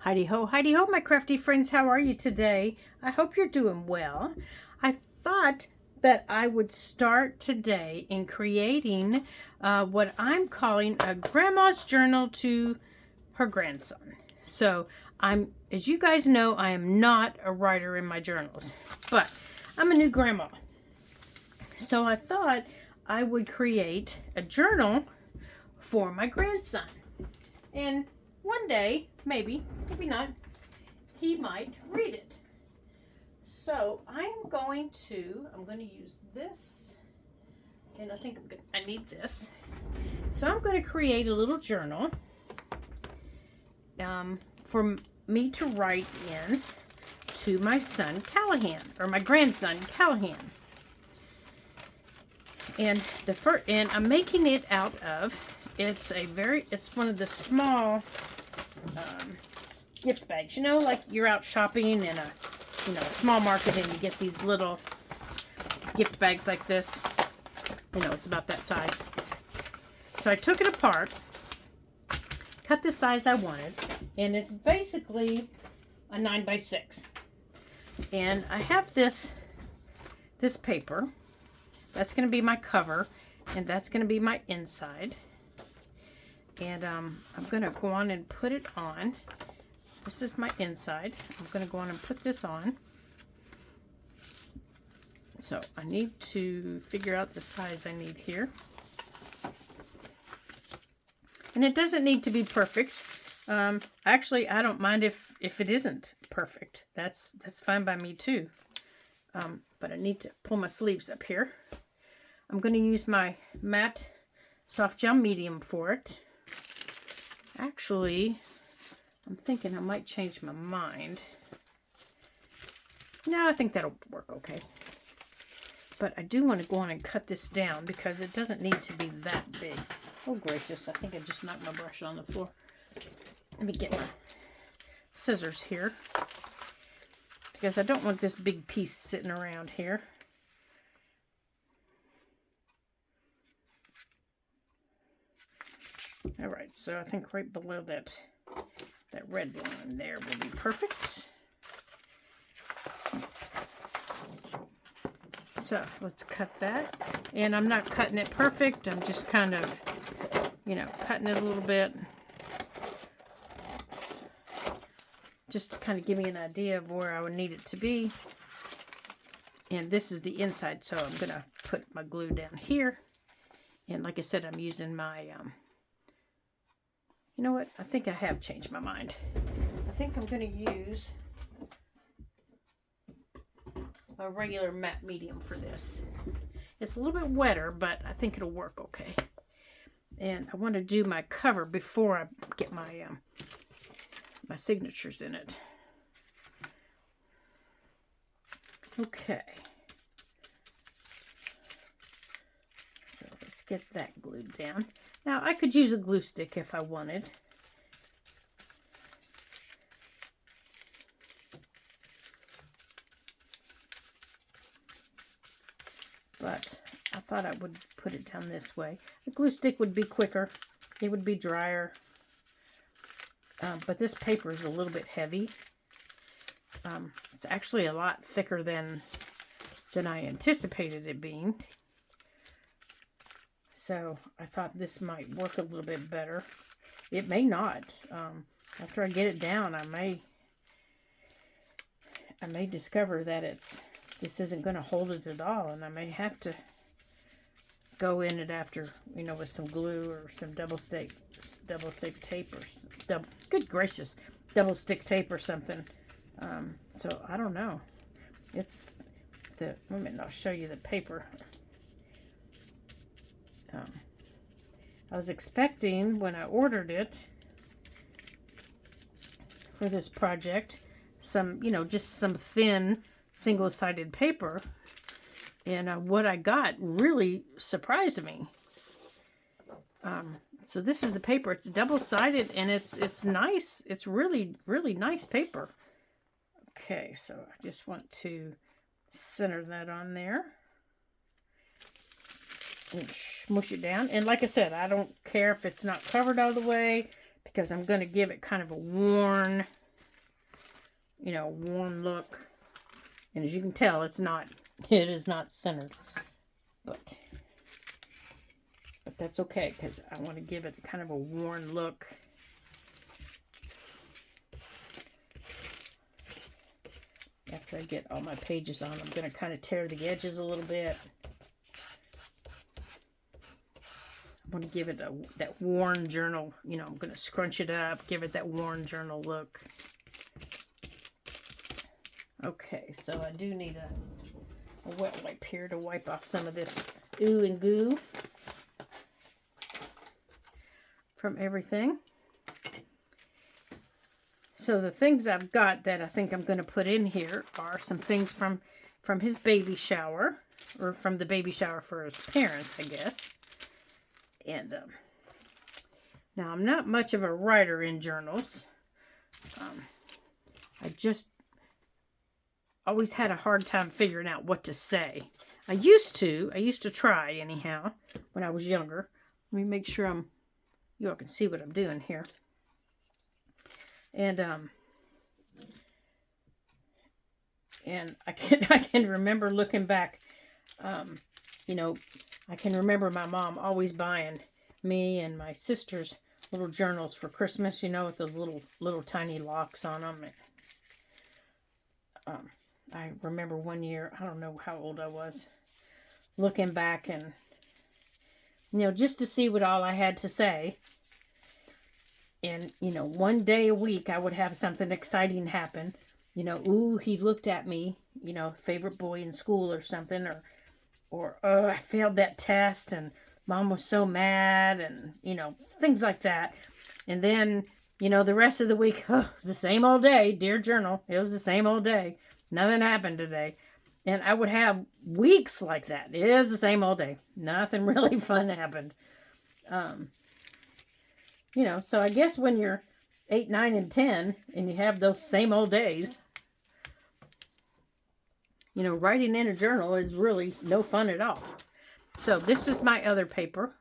Heidi ho, my crafty friends. How are you today? I hope you're doing well. I thought that I would start today in creating what I'm calling a grandma's journal to her grandson. So as you guys know, I am not a writer in my journals, but I'm a new grandma. So I thought I would create a journal for my grandson. And one day, maybe not, he might read it. So I'm going to use this, and I think I need this. So I'm going to create a little journal for me to write in to my son Callahan, or my grandson Callahan. And I'm making it out of, it's one of the small gift bags. You know, like you're out shopping in a small market and you get these little gift bags like this. It's about that size. So I took it apart, cut the size I wanted, and it's basically a 9x6. And I have this paper. That's going to be my cover, and that's going to be my inside. And I'm going to go on and put it on. This is my inside. I'm going to go on and put this on. So I need to figure out the size I need here. And it doesn't need to be perfect. Actually, I don't mind if it isn't perfect. That's fine by me too. But I need to pull my sleeves up here. I'm going to use my matte soft gel medium for it. Actually, I'm thinking I might change my mind. No, I think that'll work okay. But I do want to go on and cut this down because it doesn't need to be that big. Oh, gracious. I think I just knocked my brush on the floor. Let me get my scissors here, because I don't want this big piece sitting around here. All right, so I think right below that red line there will be perfect. So let's cut that. And I'm not cutting it perfect. I'm just kind of, cutting it a little bit. Just to kind of give me an idea of where I would need it to be. And this is the inside, so I'm going to put my glue down here. And like I said, I'm using my, you know what? I think I have changed my mind. I think I'm going to use a regular matte medium for this. It's a little bit wetter, but I think it'll work okay. And I want to do my cover before I get my my signatures in it. Okay. So let's get that glued down. Now I could use a glue stick if I wanted. But I thought I would put it down this way. The glue stick would be quicker. It would be drier. But this paper is a little bit heavy. It's actually a lot thicker than I anticipated it being. So I thought this might work a little bit better. It may not. After I get it down, I may discover that this isn't going to hold it at all, and I may have to go in it after, with some glue or some double stick tape, or good gracious, double stick tape or something. So I don't know. Wait a minute, I'll show you the paper. I was expecting, when I ordered it for this project, just some thin single-sided paper. And what I got really surprised me. So this is the paper. It's double-sided, and it's nice. It's really, really nice paper. Okay, so I just want to center that on there. And smush it down. And like I said, I don't care if it's not covered all the way, because I'm going to give it kind of a worn worn look. And as you can tell, it is not centered. But that's okay, because I want to give it kind of a worn look. After I get all my pages on, I'm going to kind of tear the edges a little bit. I want to give it that worn journal, I'm going to scrunch it up, give it that worn journal look. Okay, so I do need a wet wipe here to wipe off some of this ooh and goo from everything. So the things I've got that I think I'm going to put in here are some things from his baby shower, or from the baby shower for his parents, I guess. And now I'm not much of a writer in journals. I just always had a hard time figuring out what to say. I used to try anyhow when I was younger. Let me make sure you all can see what I'm doing here. And I can remember looking back, I can remember my mom always buying me and my sisters little journals for Christmas, with those little tiny locks on them. And, I remember one year, I don't know how old I was, looking back and, just to see what all I had to say. And, one day a week I would have something exciting happen. Ooh, he looked at me, favorite boy in school or something. Or oh, I failed that test and Mom was so mad, and, things like that. And then, the rest of the week, oh, it was the same old day. Dear journal, it was the same old day. Nothing happened today. And I would have weeks like that. It is the same old day. Nothing really fun happened. So I guess when you're 8, 9, and 10, and you have those same old days, writing in a journal is really no fun at all. So this is my other paper.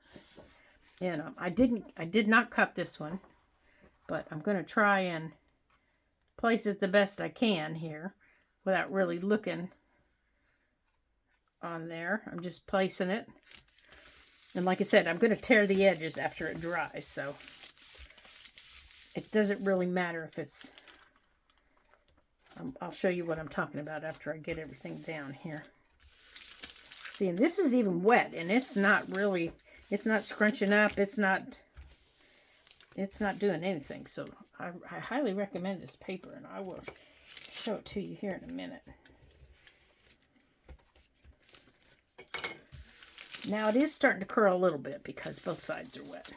And I did not cut this one, but I'm going to try and place it the best I can here without really looking on there. I'm just placing it. And like I said, I'm going to tear the edges after it dries, so it doesn't really matter if it's... I'll show you what I'm talking about after I get everything down here. See, and this is even wet, and it's not scrunching up. It's not doing anything. So I highly recommend this paper, and I will show it to you here in a minute. Now it is starting to curl a little bit because both sides are wet.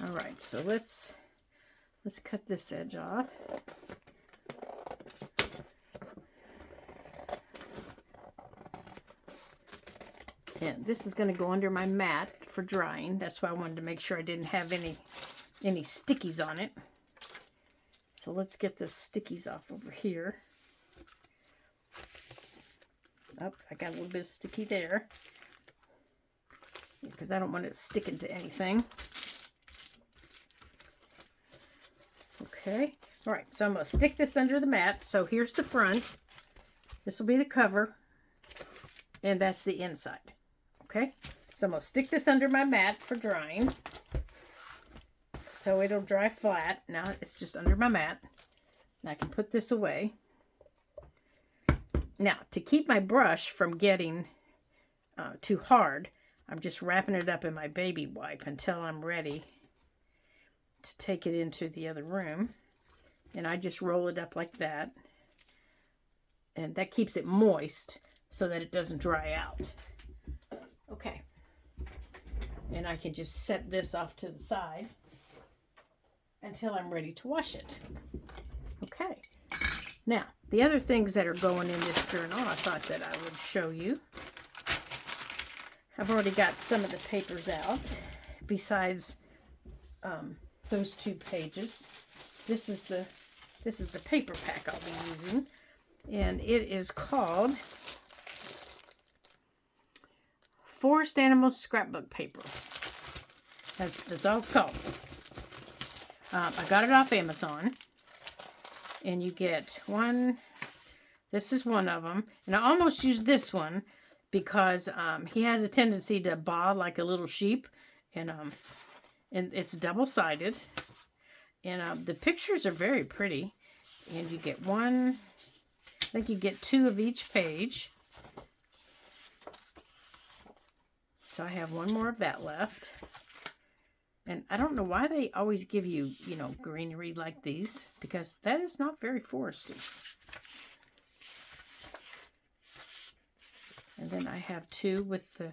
All right, so let's cut this edge off. And this is going to go under my mat for drying. That's why I wanted to make sure I didn't have any stickies on it. So let's get the stickies off over here. Oh, I got a little bit of sticky there, because I don't want it sticking to anything. Okay. All right. So I'm going to stick this under the mat. So here's the front. This will be the cover. And that's the inside. Okay. So I'm going to stick this under my mat for drying. So it'll dry flat. Now it's just under my mat. And I can put this away. Now, to keep my brush from getting too hard, I'm just wrapping it up in my baby wipe until I'm ready to take it into the other room. And I just roll it up like that. And that keeps it moist so that it doesn't dry out. Okay. And I can just set this off to the side until I'm ready to wash it. Okay. Now, the other things that are going in this journal, I thought that I would show you. I've already got some of the papers out, besides those 2 pages. This is the paper pack I'll be using, and it is called Forest Animals Scrapbook Paper. That's all it's called. I got it off Amazon. And you get one. This is one of them. And I almost used this one because he has a tendency to baa like a little sheep. And it's double-sided. And the pictures are very pretty. And you get one. I think you get 2 of each page. So I have one more of that left. And I don't know why they always give you, you know, greenery like these. Because that is not very foresty. And then I have 2 with the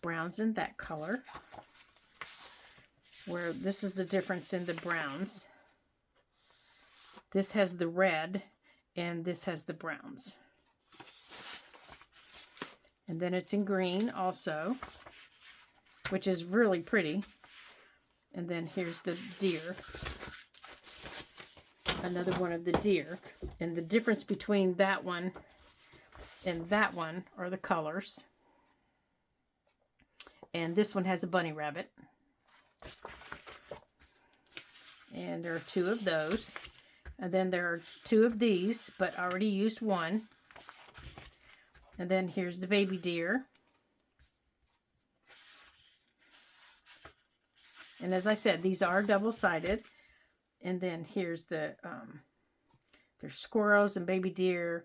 browns in that color. Where this is the difference in the browns. This has the red and this has the browns. And then it's in green also, which is really pretty. And then here's the deer. Another one of the deer. And the difference between that one and that one are the colors. And this one has a bunny rabbit. And there are 2 of those. And then there are 2 of these, but I already used one. And then here's the baby deer. And as I said, these are double-sided. And then here's the, there's squirrels and baby deer.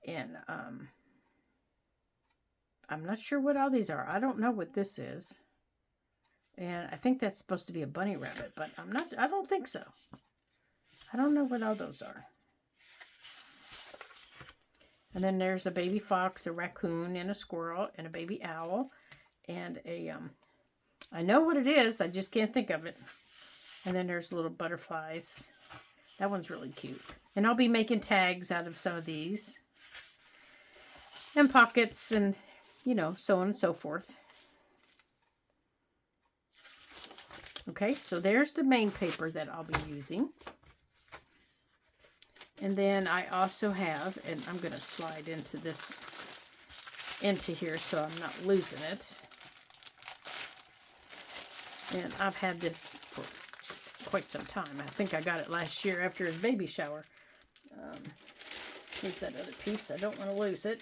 And I'm not sure what all these are. I don't know what this is. And I think that's supposed to be a bunny rabbit, but I don't think so. I don't know what all those are. And then there's a baby fox, a raccoon, and a squirrel, and a baby owl, and a, I know what it is, I just can't think of it. And then there's little butterflies. That one's really cute. And I'll be making tags out of some of these. And pockets, and, you know, so on and so forth. Okay, so there's the main paper that I'll be using. And then I also have, and I'm going to slide into here so I'm not losing it. And I've had this for quite some time. I think I got it last year after his baby shower. Here's that other piece. I don't want to lose it.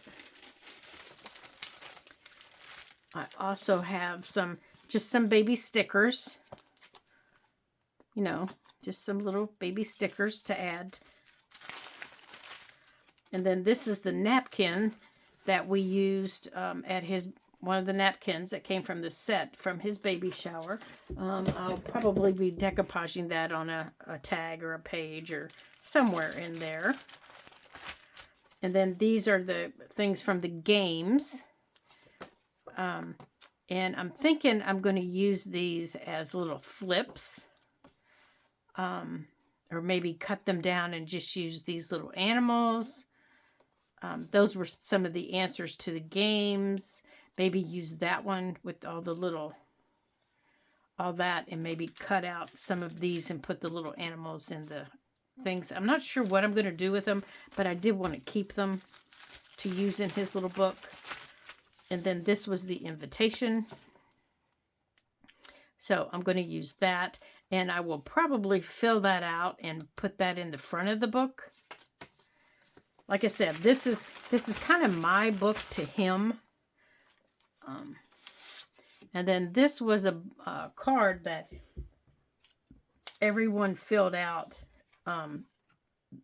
I also have just some baby stickers. You know, just some little baby stickers to add. And then this is the napkin that we used at one of the napkins that came from the set from his baby shower. I'll probably be decoupaging that on a tag or a page or somewhere in there. And then these are the things from the games. And I'm thinking I'm going to use these as little flips. Or maybe cut them down and just use these little animals. Those were some of the answers to the games. Maybe use that one with all that, and maybe cut out some of these and put the little animals in the things. I'm not sure what I'm going to do with them, but I did want to keep them to use in his little book. And then this was the invitation. So I'm going to use that. And I will probably fill that out and put that in the front of the book. Like I said, this is kind of my book to him. And then this was a card that everyone filled out.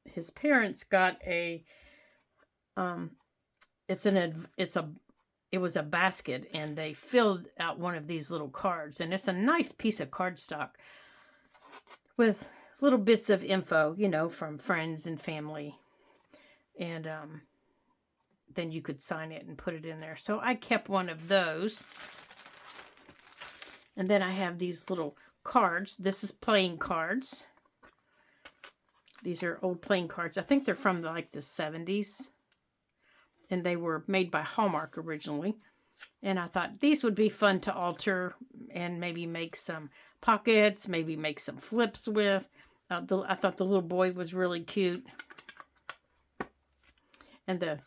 His parents got it was a basket, and they filled out one of these little cards, and it's a nice piece of cardstock with little bits of info, you know, from friends and family. And then you could sign it and put it in there. So I kept one of those. And then I have these little cards. This is playing cards. These are old playing cards. I think they're from like the 70s. And they were made by Hallmark originally. And I thought these would be fun to alter and maybe make some pockets, maybe make some flips with. I thought the little boy was really cute. And the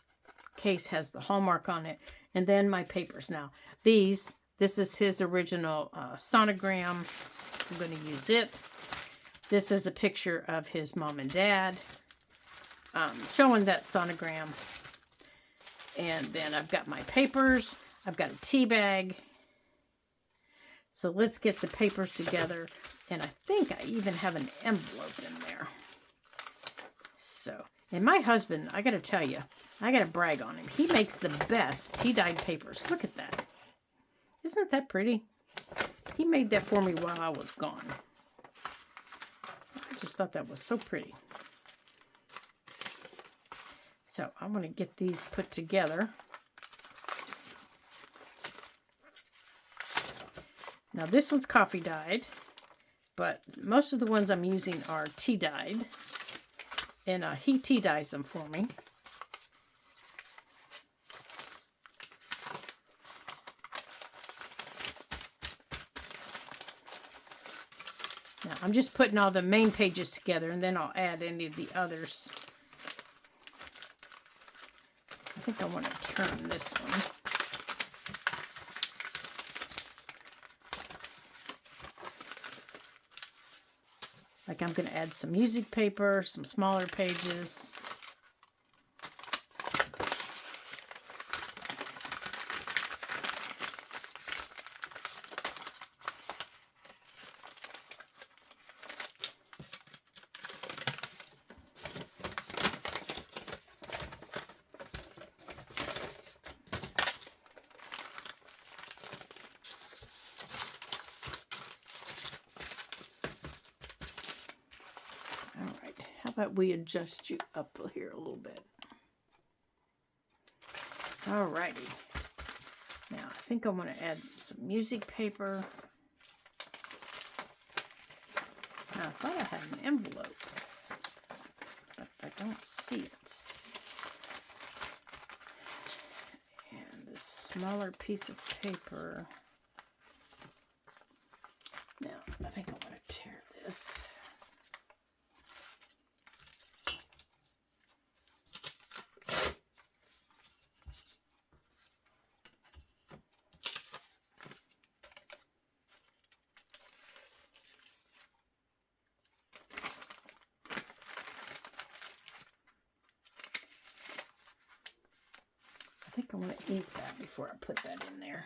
case has the Hallmark on it. And then my papers. Now, this is his original sonogram. I'm going to use it. This is a picture of his mom and dad. showing that sonogram. And then I've got my papers. I've got a tea bag. So let's get the papers together. And I think I even have an envelope in there. So, and my husband, I got to tell you, I got to brag on him. He makes the best tea-dyed papers. Look at that. Isn't that pretty? He made that for me while I was gone. I just thought that was so pretty. So I'm going to get these put together. Now this one's coffee dyed, but most of the ones I'm using are tea dyed. And he tea dyes them for me. Now I'm just putting all the main pages together, and then I'll add any of the others. I think I want to turn this one. Like I'm going to add some music paper, some smaller pages. How about we adjust you up here a little bit? Alrighty. Now I think I want to add some music paper. Now I thought I had an envelope, but I don't see it. And this smaller piece of paper. Now I think I want to tear this. I think I want to ink that before I put that in there.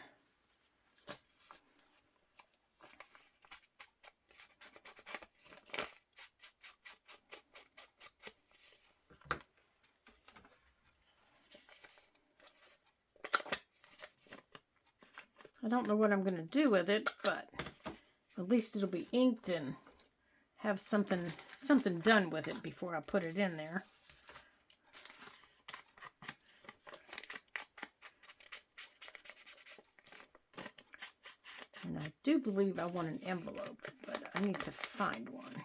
I don't know what I'm going to do with it, but at least it'll be inked and have something done with it before I put it in there. And I do believe I want an envelope, but I need to find one.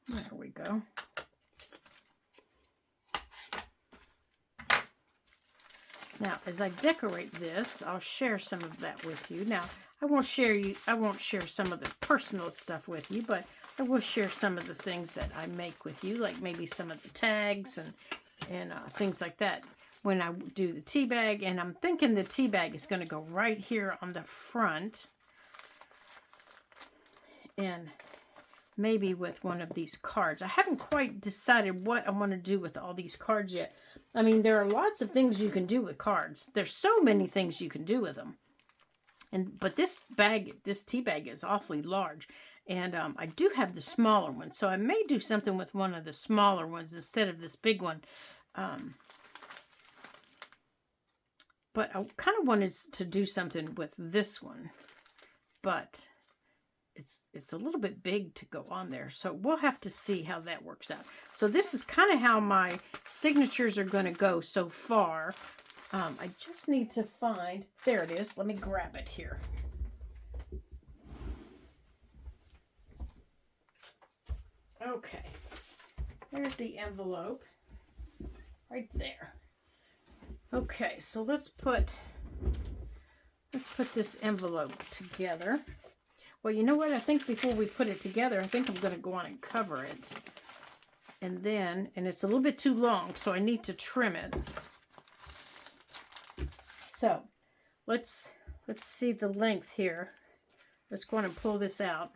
There we go. Now, as I decorate this, I'll share some of that with you. Now, I won't share some of the personal stuff with you, but I will share some of the things that I make with you, like maybe some of the tags and things like that when I do the tea bag. And I'm thinking the tea bag is going to go right here on the front, and maybe with one of these cards. I haven't quite decided what I want to do with all these cards yet. I mean, there are lots of things you can do with cards. There's so many things you can do with them. But this tea bag is awfully large. And I do have the smaller one. So I may do something with one of the smaller ones instead of this big one. But I kind of wanted to do something with this one. But it's a little bit big to go on there. So we'll have to see how that works out. So this is kind of how my signatures are going to go so far. I just need to find, there it is. Let me grab it here. Okay. There's the envelope right there. Okay, so let's put this envelope together. Well, you know what? I think before we put it together, I think I'm going to go on and cover it. And then, and it's a little bit too long, so I need to trim it. So let's see the length here. Let's go on and pull this out.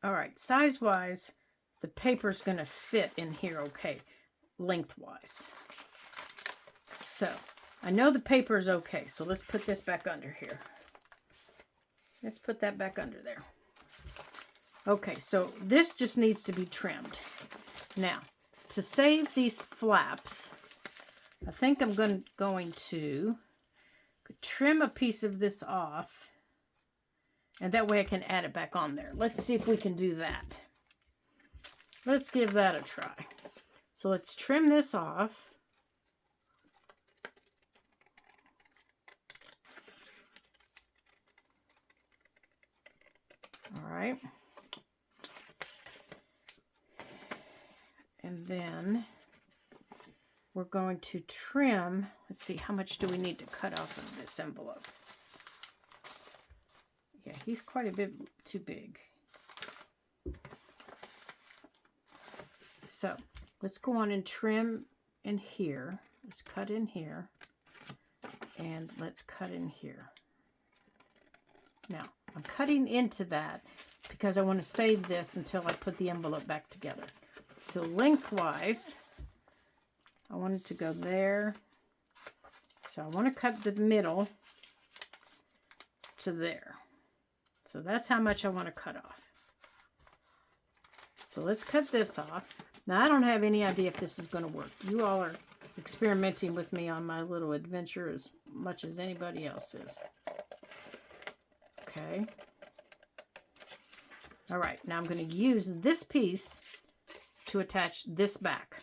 All right, size-wise, the paper's going to fit in here okay, lengthwise. So I know the paper's okay, so let's put this back under here. Let's put that back under there. Okay, so this just needs to be trimmed. Now, to save these flaps, I think I'm going to trim a piece of this off, and that way I can add it back on there. Let's see if we can do that. Let's give that a try. So let's trim this off. All right. And then we're going to trim. Let's see, how much do we need to cut off of this envelope? Yeah, he's quite a bit too big. So let's go on and trim in here. Let's cut in here. And let's cut in here. Now, I'm cutting into that because I want to save this until I put the envelope back together. So lengthwise, I want it to go there. So I want to cut the middle to there. So that's how much I want to cut off. So let's cut this off. Now I don't have any idea if this is going to work. You all are experimenting with me on my little adventure as much as anybody else is. Okay. All right, now I'm going to use this piece to attach this back.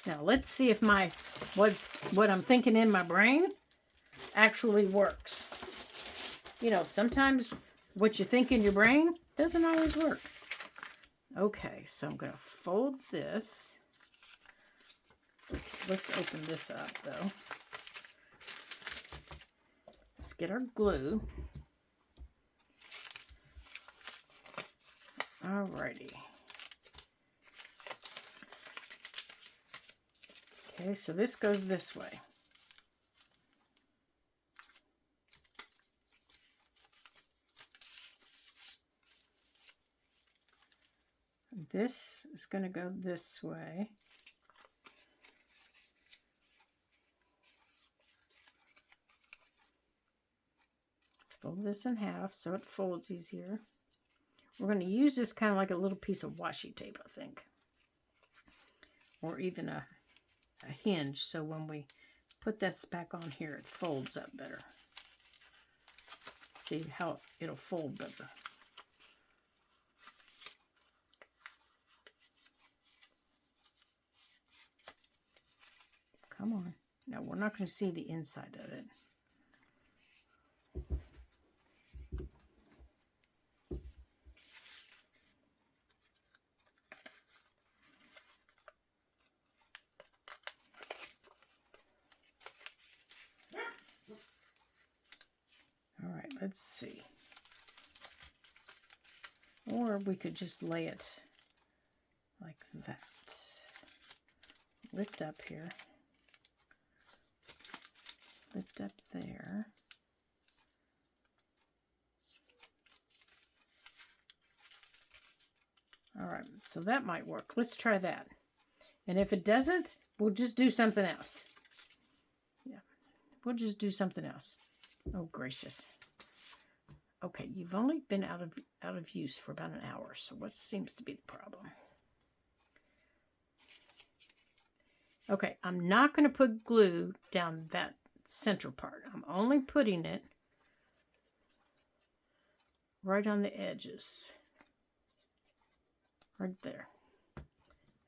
Now let's see if my what I'm thinking in my brain actually works. You know, sometimes what you think in your brain doesn't always work. Okay, so I'm going to fold this. Let's open this up, though. Let's get our glue. Alrighty. Okay, so this goes this way. This is going to go this way. Let's fold this in half so it folds easier. We're going to use this kind of like a little piece of washi tape, I think. Or even a hinge, so when we put this back on here, it folds up better. See how it'll fold better. Come on. Now, we're not going to see the inside of it. All right, let's see. Or we could just lay it like that. Lift up here. Lift up there. All right, so that might work. Let's try that. And if it doesn't, we'll just do something else. Yeah, we'll just do something else. Oh, gracious. Okay, you've only been out of use for about an hour, so what seems to be the problem? Okay, I'm not going to put glue down that center part. I'm only putting it right on the edges. Right there.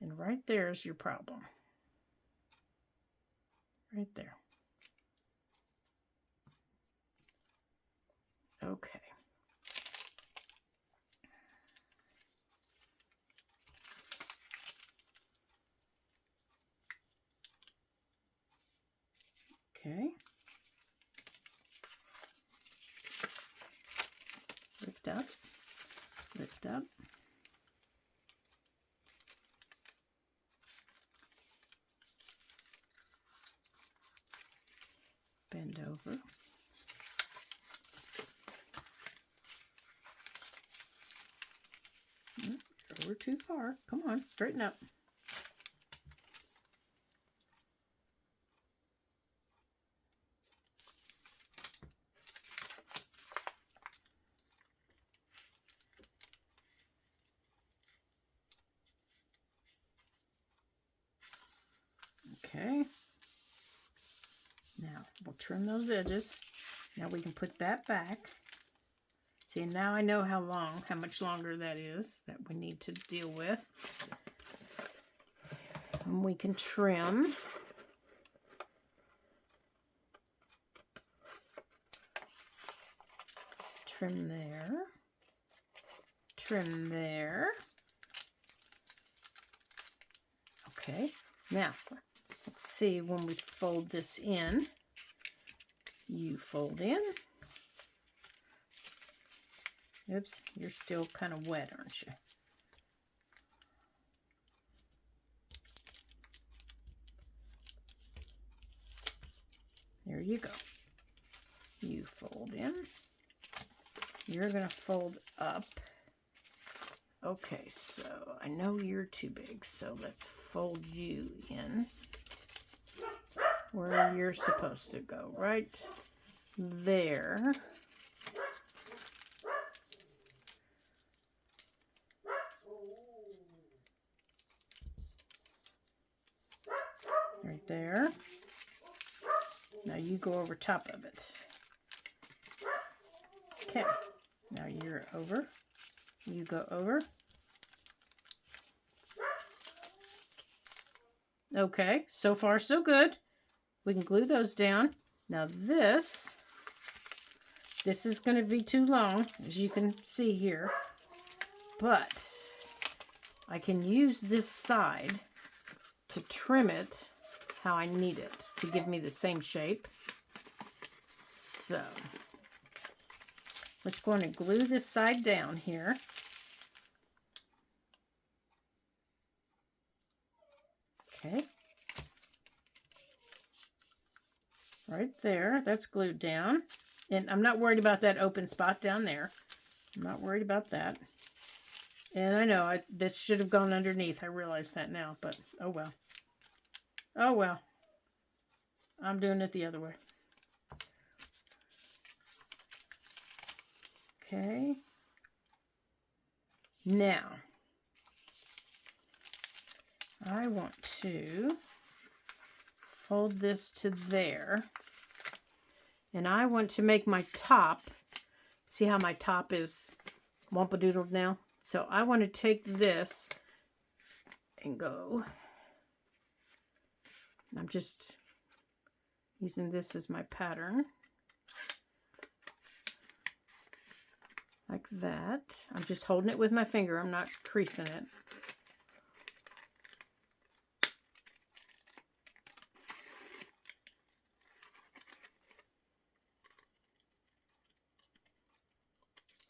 And right there is your problem. Right there. Okay. Okay. lift up, lift up. Bend over. You're over too far. Come on, straighten up. Okay. Now we'll trim those edges. Now we can put that back. See, now I know how much longer that is that we need to deal with. And we can trim. Trim there. Trim there. Okay, now let's see when we fold this in. You fold in. Oops, you're still kind of wet, aren't you? There you go. You fold in. You're going to fold up. Okay, so I know you're too big, so let's fold you in where you're supposed to go, right there. Right there. Now you go over top of it. Okay, now you're over. You go over. Okay, so far so good. We can glue those down. Now this is going to be too long, as you can see here. But I can use this side to trim it how I need it to give me the same shape. So let's go on and glue this side down here. Okay. Right there, that's glued down. And I'm not worried about that open spot down there. I'm not worried about that. And I know that should have gone underneath. I realize that now, but oh well. Oh well. I'm doing it the other way. Okay. Now, I want to fold this to there. And I want to make my top. See how my top is wumpa-doodled now? So I want to take this and go. I'm just using this as my pattern. Like that. I'm just holding it with my finger. I'm not creasing it.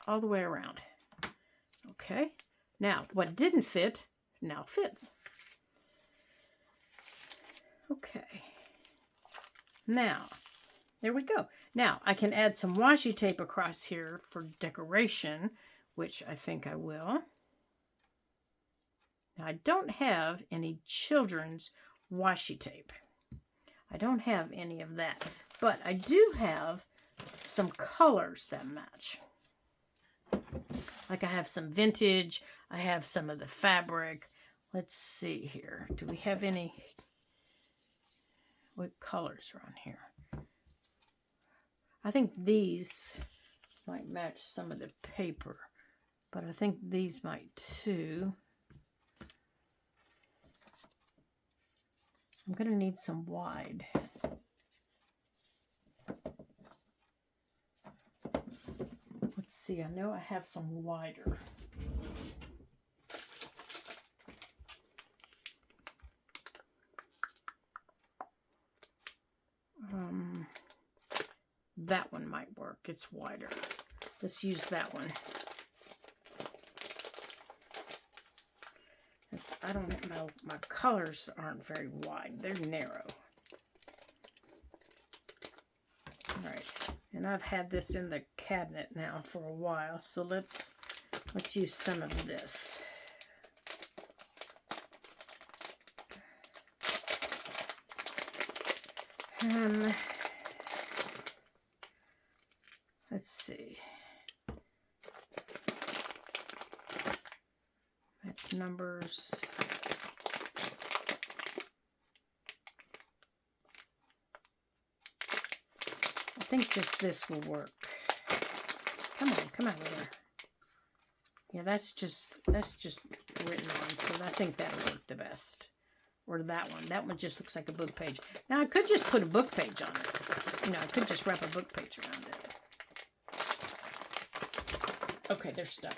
All the way around. Okay. Now, what didn't fit, now fits. Okay. Now, there we go. Now, I can add some washi tape across here for decoration, which I think I will. Now, I don't have any children's washi tape. I don't have any of that. But I do have some colors that match. Like I have some vintage. I have some of the fabric. Let's see here. Do we have any? What colors are on here? I think these might match some of the paper, but I think these might too. I'm going to need some wide. Let's see, I know I have some wider. That one might work. It's wider. Let's use that one. I don't know, my colors aren't very wide. They're narrow. All right, and I've had this in the cabinet now for a while, so let's use some of this. Let's see. That's numbers. I think just this will work. Come on over there. Yeah, that's just written on, so I think that'll work the best. Or that one. That one just looks like a book page. Now, I could just put a book page on it. You know, I could just wrap a book page around it. Okay, they're stuck.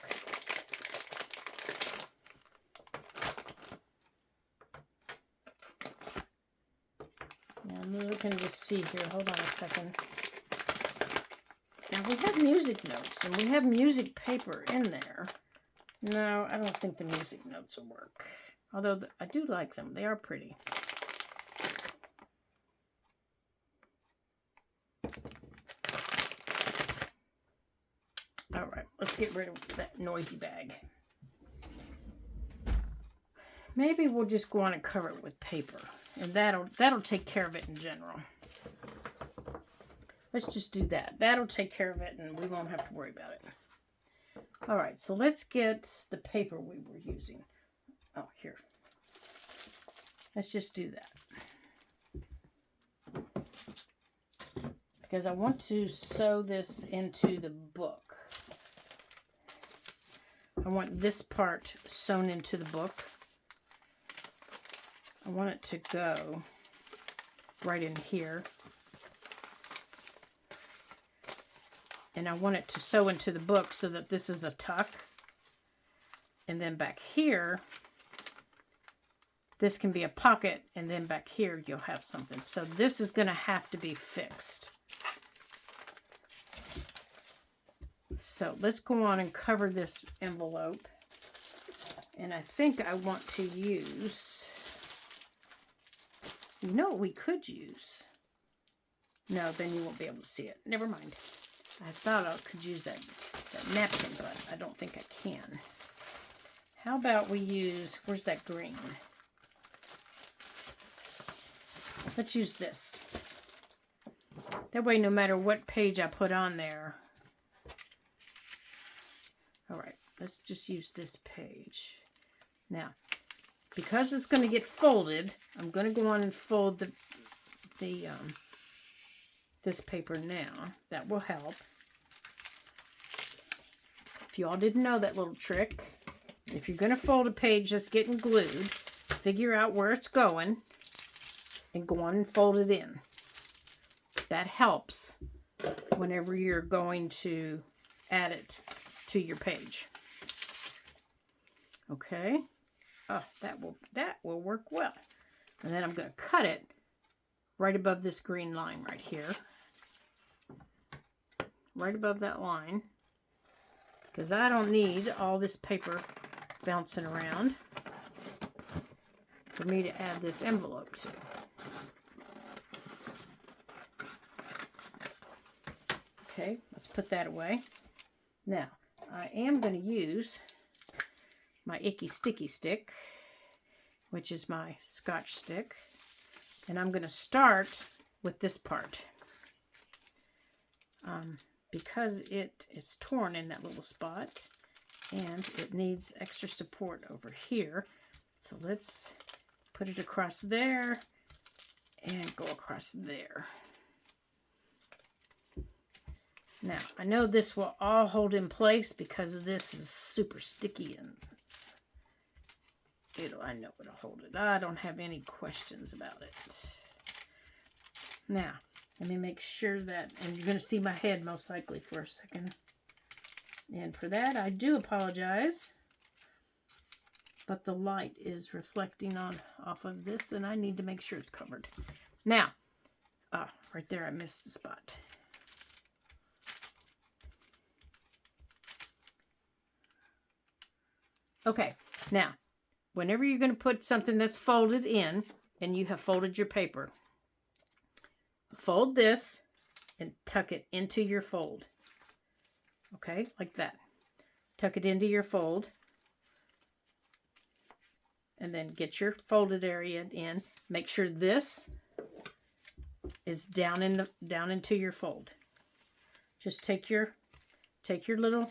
Now, I'm looking to see here. Hold on a second. Now, we have music notes, and we have music paper in there. No, I don't think the music notes will work. Although, I do like them. They are pretty. All right, let's get rid of that noisy bag. Maybe we'll just go on and cover it with paper. And that'll take care of it in general. Let's just do that. That'll take care of it, and we won't have to worry about it. All right, so let's get the paper we were using. Oh, here. Let's just do that. Because I want to sew this into the book. I want this part sewn into the book. I want it to go right in here. And I want it to sew into the book so that this is a tuck. And then back here, this can be a pocket, and then back here you'll have something. So this is going to have to be fixed. So let's go on and cover this envelope. And I think I want to use, you know what we could use? No, then you won't be able to see it. Never mind. I thought I could use that napkin, but I don't think I can. How about we use, where's that green? Let's use this. That way, no matter what page I put on there. All right, let's just use this page. Now, because it's going to get folded, I'm going to go on and fold this paper now. That will help. If you all didn't know that little trick, if you're going to fold a page that's getting glued, figure out where it's going and go on and fold it in. That helps whenever you're going to add it to your page. Okay. Oh, that will work well. And then I'm going to cut it right above this green line right here. Right above that line. Because I don't need all this paper bouncing around for me to add this envelope to. Okay, let's put that away. Now, I am going to use my Icky Sticky Stick, which is my Scotch stick. And I'm going to start with this part. Because it is torn in that little spot, and it needs extra support over here. So let's put it across there and go across there. Now, I know this will all hold in place because this is super sticky, and I know it'll hold it. I don't have any questions about it. Now, let me make sure that, and you're going to see my head most likely for a second. And for that, I do apologize. But the light is reflecting off of this, and I need to make sure it's covered. Now, right there, I missed the spot. Okay, now, whenever you're going to put something that's folded in, and you have folded your paper, fold this and tuck it into your fold. Okay, like that. Tuck it into your fold. And then get your folded area in. Make sure this is down into your fold. Just take your little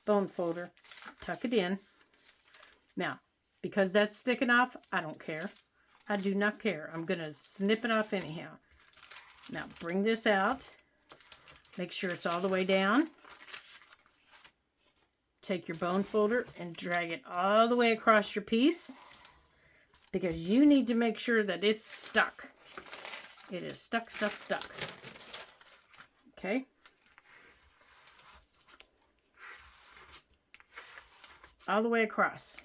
bone folder, tuck it in. Now, because that's sticking off, I don't care. I do not care. I'm going to snip it off anyhow. Now, bring this out. Make sure it's all the way down. Take your bone folder and drag it all the way across your piece, because you need to make sure that it's stuck. It is stuck. Okay. All the way across.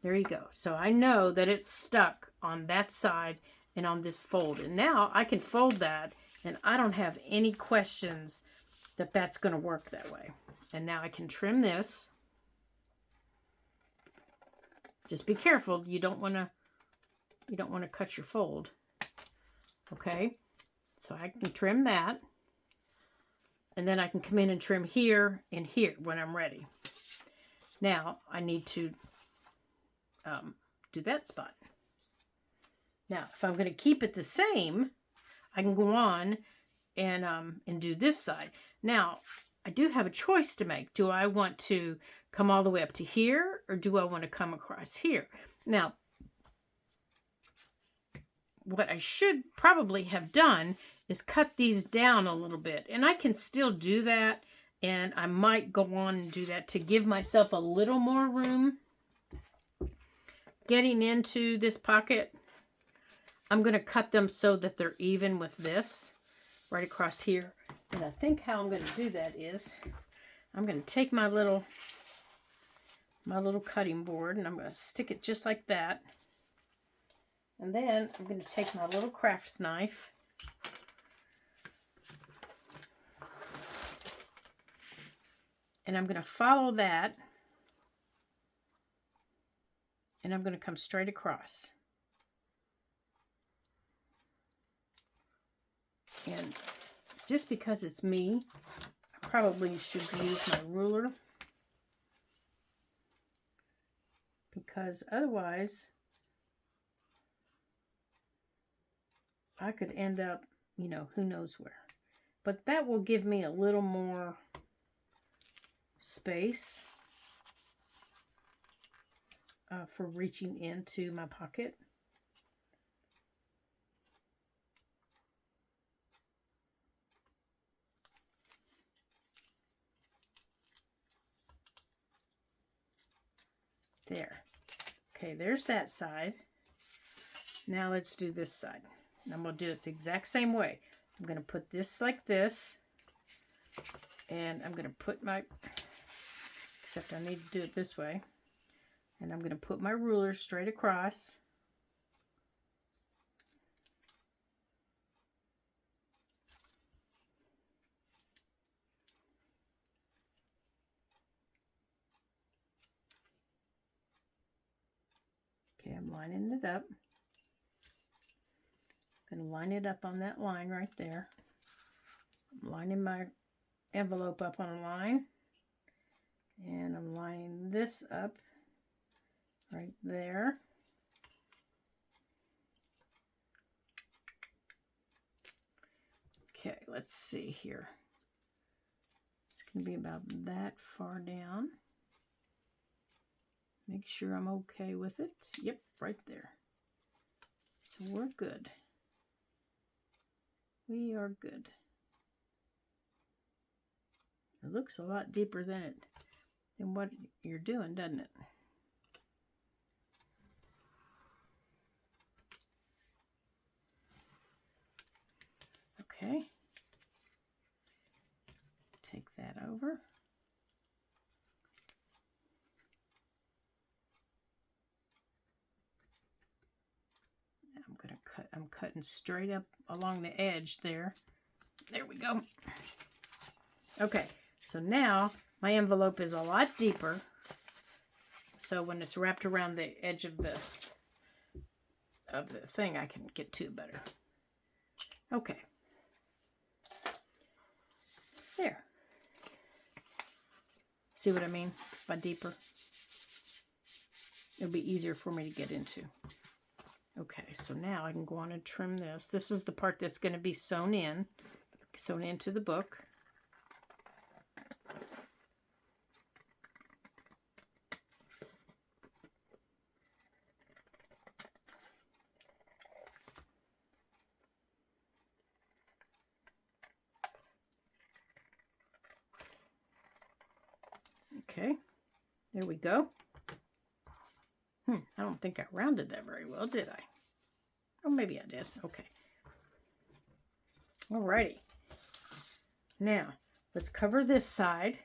There you go. So I know that it's stuck on that side and on this fold. And now I can fold that, and I don't have any questions that that's going to work that way. And now I can trim this. Just be careful. You don't want to cut your fold. Okay? So I can trim that. And then I can come in and trim here and here when I'm ready. Now I need to do that spot. Now, if I'm going to keep it the same, I can go on and do this side. Now, I do have a choice to make. Do I want to come all the way up to here, or do I want to come across here? Now, what I should probably have done is cut these down a little bit. And I can still do that, and I might go on and do that to give myself a little more room. Getting into this pocket, I'm going to cut them so that they're even with this right across here. And I think how I'm going to do that is I'm going to take my little cutting board, and I'm going to stick it just like that. And then I'm going to take my little craft knife and I'm going to follow that, and I'm going to come straight across. And just because it's me, I probably should use my ruler, because otherwise I could end up, who knows where. But that will give me a little more space for reaching into my pocket. There. Okay, there's that side. Now let's do this side. And I'm going to do it the exact same way. I'm going to put this like this. And I'm going to put my, except I need to do it this way. And I'm going to put my ruler straight across. Okay, I'm lining it up. I'm going to line it up on that line right there. I'm lining my envelope up on a line. And I'm lining this up right there. Okay, let's see here. It's going to be about that far down. Make sure I'm okay with it. Yep, right there. So we're good. We are good. It looks a lot deeper than what you're doing, doesn't it? Okay. Take that over. I'm cutting straight up along the edge there. There we go. Okay, so now my envelope is a lot deeper. So when it's wrapped around the edge of the thing, I can get to it better. Okay. There. See what I mean by deeper? It'll be easier for me to get into. Okay, so now I can go on and trim this. This is the part that's going to be sewn into the book. Okay, there we go. I don't think I rounded that very well, did I? Oh, maybe I did. Okay. Alrighty. Now, let's cover this side.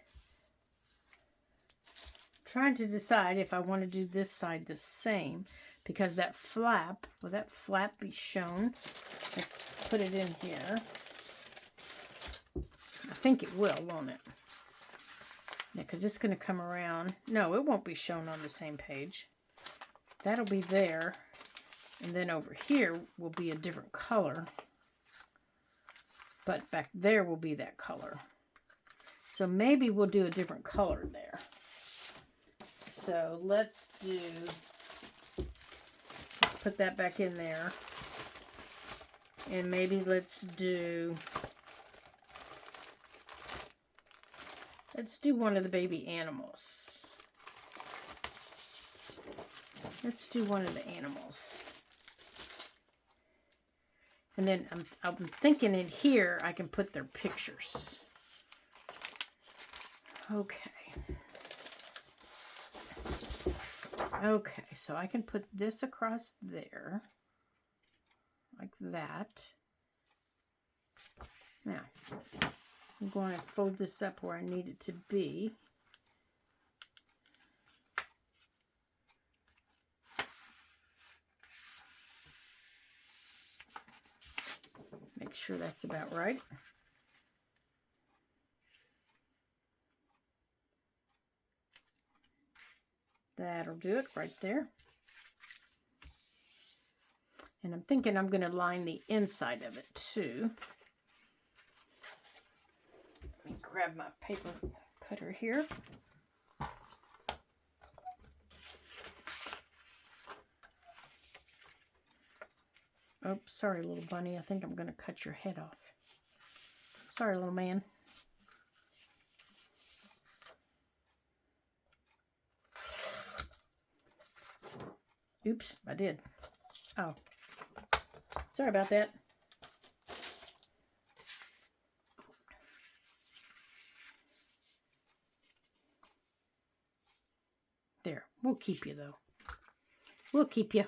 I'm trying to decide if I want to do this side the same, because that flap, will that flap be shown? Let's put it in here. I think it will, won't it? Yeah, because it's going to come around. No, it won't be shown on the same page. That'll be there. And then over here will be a different color. But back there will be that color. So maybe we'll do a different color there. So let's put that back in there. And maybe let's do one of the baby animals. Let's do one of the animals. And then I'm thinking in here I can put their pictures. Okay. Okay, so I can put this across there. Like that. Now, I'm going to fold this up where I need it to be. Make sure that's about right. That'll do it right there. And I'm thinking I'm going to line the inside of it too. Let me grab my paper cutter here. Oh, sorry, little bunny. I think I'm going to cut your head off. Sorry, little man. Oops, I did. Oh, sorry about that. There, we'll keep you though. We'll keep you.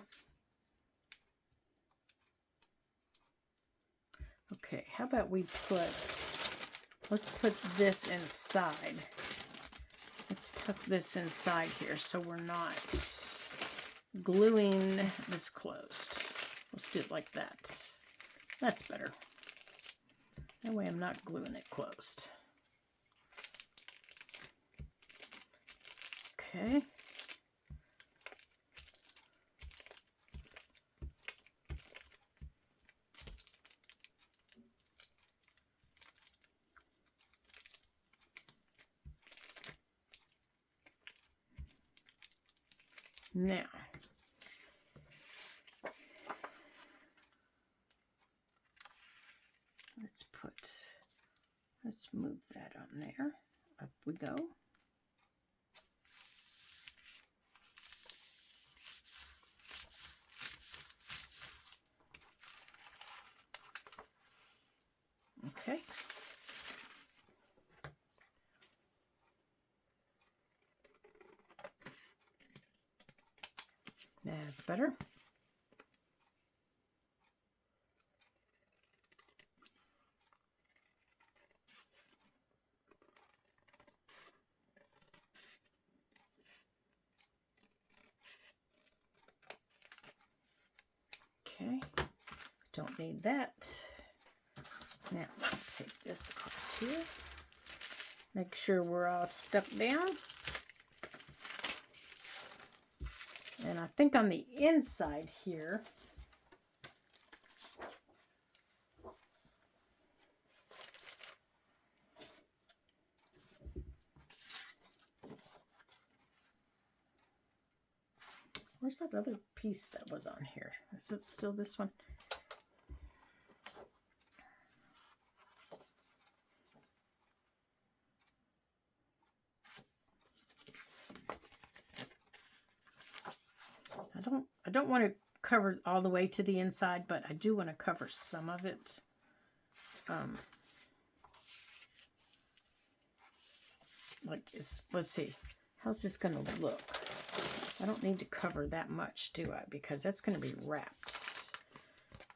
Okay, how about let's put this inside. Let's tuck this inside here so we're not gluing this closed. Let's do it like that. That's better. That way I'm not gluing it closed. Okay. Now, let's move that on there. Up we go. Okay. That's better. Okay, don't need that. Now let's take this across here. Make sure we're all stuck down. And I think on the inside here, where's that other piece that was on here? Is it still this one? I don't want to cover all the way to the inside, but I do want to cover some of it. Like this, let's see, how's this going to look? I don't need to cover that much, do I? Because that's going to be wrapped.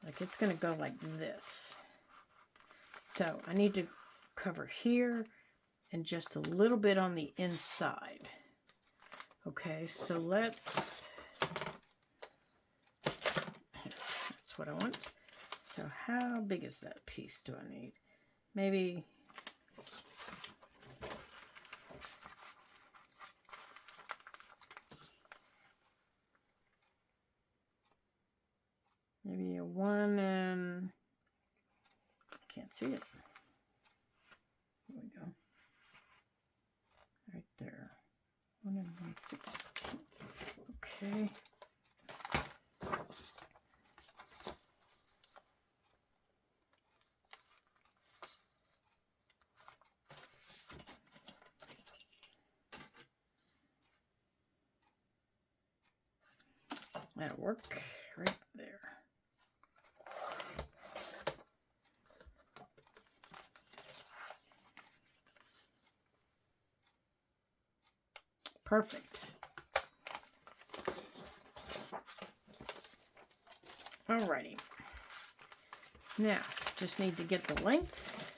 Like it's going to go like this. So I need to cover here and just a little bit on the inside. Okay, so that's what I want. So how big is that piece do I need? Maybe a 1 and I can't see it. There we go. Right there. 1 and 1/16. Okay. That'll work right there. Perfect. Alrighty. Now, just need to get the length.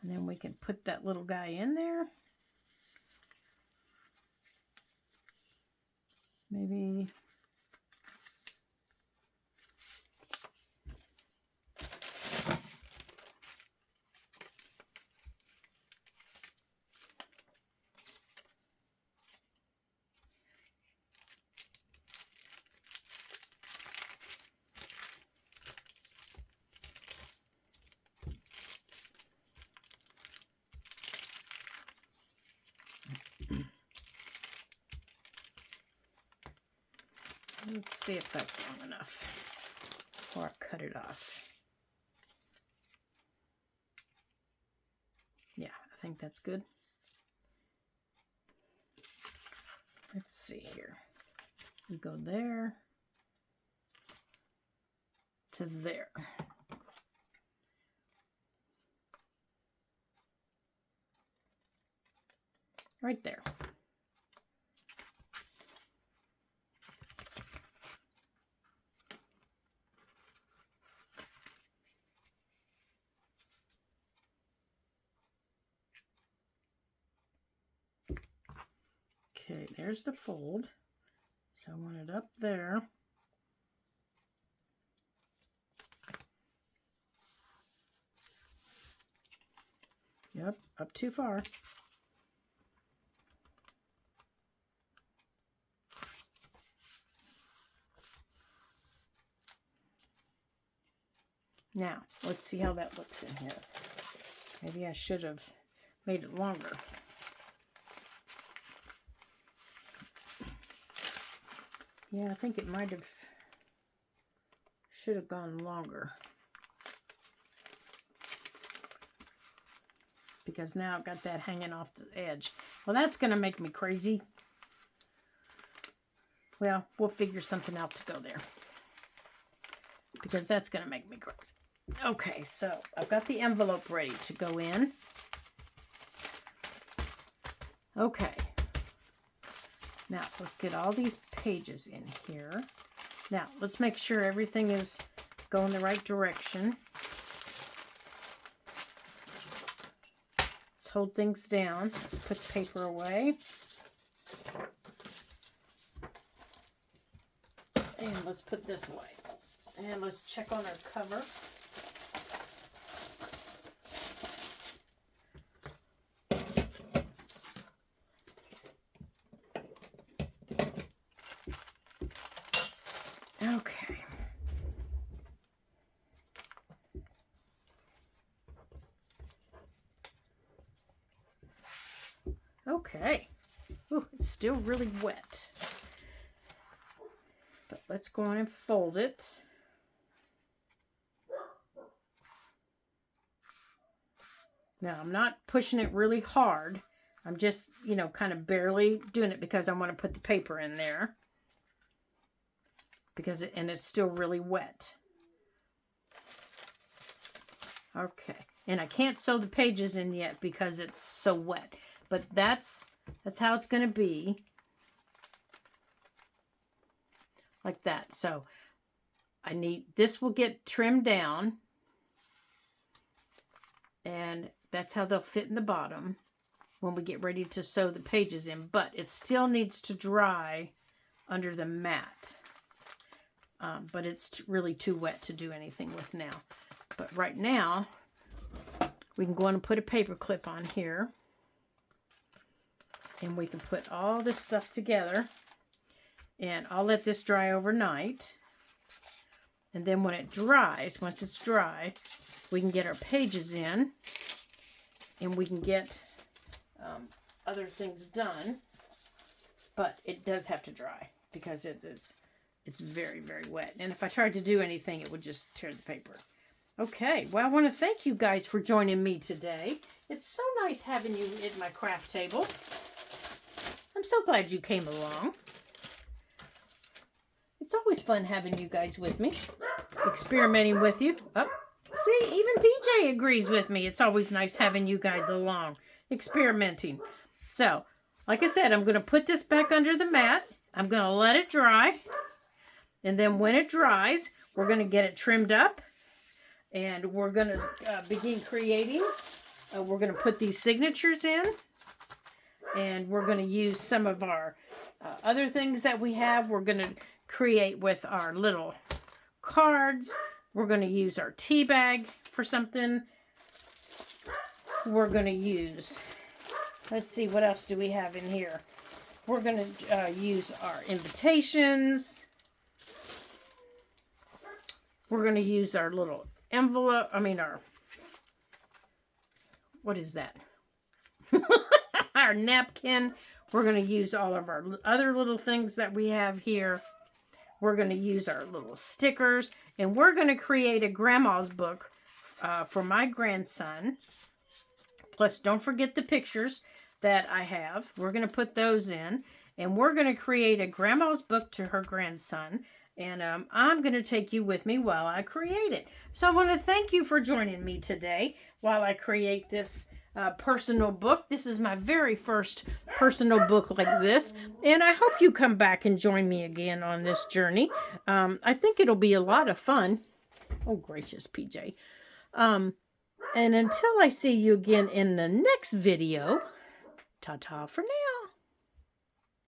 And then we can put that little guy in there. Maybe let's see if that's long enough before I cut it off. Yeah, I think that's good. Let's see here. We go there to there. Right there. Okay, there's the fold. So I want it up there. Yep, up too far. Now, let's see how that looks in here. Maybe I should have made it longer. Yeah, I think it might have, should have gone longer. Because now I've got that hanging off the edge. Well, that's going to make me crazy. Well, we'll figure something out to go there. Because that's going to make me crazy. Okay, so I've got the envelope ready to go in. Okay. Now, let's get all these pages in here. Now, let's make sure everything is going the right direction. Let's hold things down. Let's put the paper away. And let's put this away. And let's check on our cover. Okay. Ooh, it's still really wet. But let's go on and fold it. Now, I'm not pushing it really hard. I'm just, you know, kind of barely doing it because I want to put the paper in there. And it's still really wet. Okay. And I can't sew the pages in yet because it's so wet. But that's how it's going to be. Like that. So, this will get trimmed down. And that's how they'll fit in the bottom when we get ready to sew the pages in. But it still needs to dry under the mat. But it's really too wet to do anything with now. But right now, we can go on and put a paper clip on here. And we can put all this stuff together. And I'll let this dry overnight. And then when it dries, once it's dry, we can get our pages in. And we can get other things done. But it does have to dry because it's very, very wet. And if I tried to do anything, it would just tear the paper. Okay, well, I want to thank you guys for joining me today. It's so nice having you at my craft table. I'm so glad you came along. It's always fun having you guys with me, experimenting with you. Oh, see, even PJ agrees with me. It's always nice having you guys along, experimenting. So, like I said, I'm going to put this back under the mat. I'm going to let it dry. And then when it dries, we're going to get it trimmed up. And we're going to begin creating. We're going to put these signatures in. And we're going to use some of our other things that we have. We're going to create with our little cards. We're going to use our tea bag for something. We're going to use, let's see, what else do we have in here? We're going to use our invitations. We're going to use our little envelope, what is that? Our napkin. We're going to use all of our other little things that we have here. We're going to use our little stickers. And we're going to create a grandma's book for my grandson. Plus, don't forget the pictures that I have. We're going to put those in. And we're going to create a grandma's book to her grandson. And I'm going to take you with me while I create it. So I want to thank you for joining me today while I create this personal book. This is my very first personal book like this. And I hope you come back and join me again on this journey. I think it'll be a lot of fun. Oh, gracious, PJ. And until I see you again in the next video, ta-ta for now.